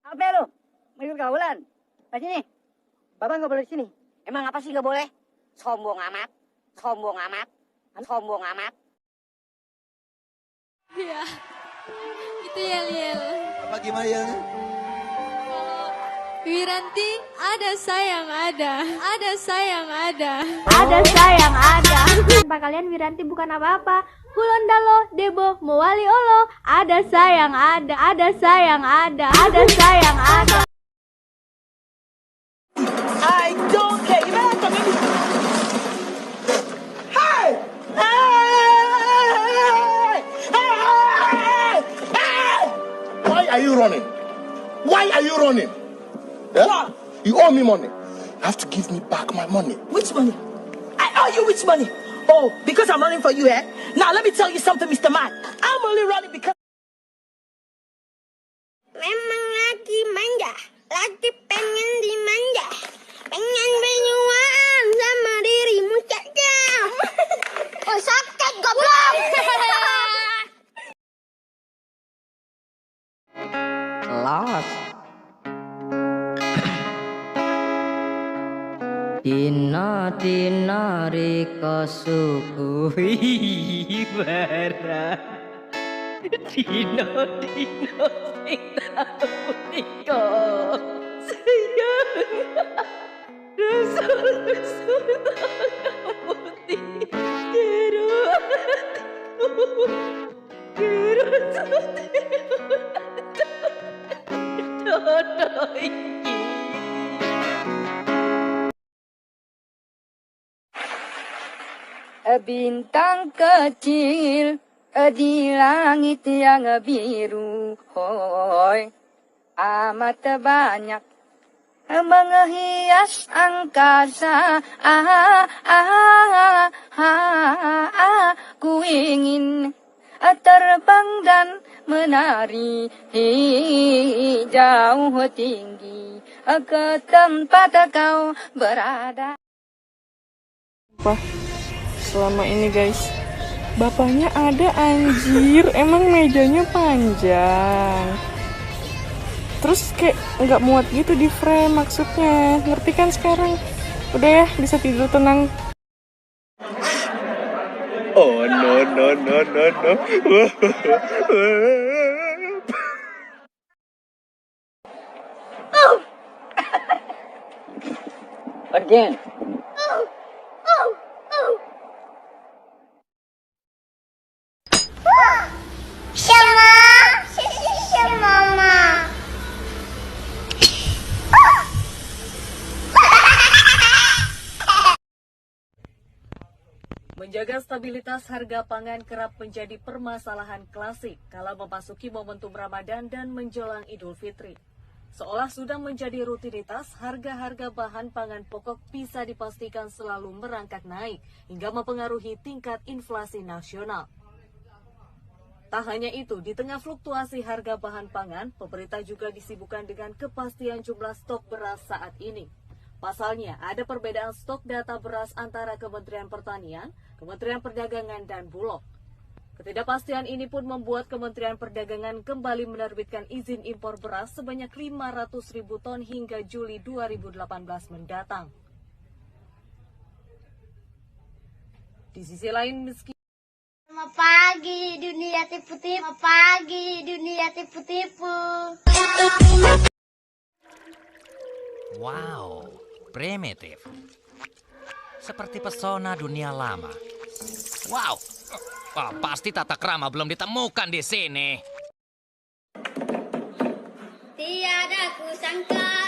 Apa lu? Mau ikut gaulan? Di sini. Bapak nggak boleh di sini. Emang apa sih nggak boleh? Sombong amat. Sombong amat. Sombong amat. Iya, itu yel-yel. Apa gimana ya? Wiranti, ada sayang ada, ada sayang ada. Ada sayang ada. Tanpa kalian Wiranti bukan apa-apa. Hulondalo, Debo, Mowali Olo. Ada sayang ada, ada sayang ada, ada sayang ada. I don't care. Gimana tuh ini? Hey! Why are you running? Why are you running? Yeah? You owe me money. You have to give me back my money. Which money? I owe you which money? Oh, because I'm running for you, eh? Now let me tell you something, Mr. Man. I'm only running because... Memang lagi manja, lagi pengen dimanja, pengen berjuang sama dirimu saja. Oh sakit goblok. Lost. Dina rika sukuhi bara. Dina sing tau nika sayang. Rasul putih jero hatiku. Jero dodo iki. Bintang kecil di langit yang biru, hoi, amat banyak menghias angkasa. Ku ingin terbang dan menari jauh tinggi ke tempat kau berada. Selama ini guys, bapaknya ada anjir, emang mejanya panjang. Terus kayak nggak muat gitu di frame maksudnya, ngerti kan sekarang? Udah ya, bisa tidur tenang. Oh no. Again. Mama. Menjaga stabilitas harga pangan kerap menjadi permasalahan klasik kala memasuki momentum Ramadan dan menjelang Idul Fitri. Seolah sudah menjadi rutinitas, harga-harga bahan pangan pokok bisa dipastikan selalu merangkak naik hingga mempengaruhi tingkat inflasi nasional. Tak hanya itu, di tengah fluktuasi harga bahan pangan, pemerintah juga disibukkan dengan kepastian jumlah stok beras saat ini. Pasalnya, ada perbedaan stok data beras antara Kementerian Pertanian, Kementerian Perdagangan, dan Bulog. Ketidakpastian ini pun membuat Kementerian Perdagangan kembali menerbitkan izin impor beras sebanyak 500.000 ton hingga Juli 2018 mendatang. Di sisi lain, meski Selamat pagi dunia tipu-tipu. Selamat pagi dunia tipu-tipu. Wow, primitif. Seperti pesona dunia lama. Wow, pasti tata krama belum ditemukan di sini. Tiada kusangka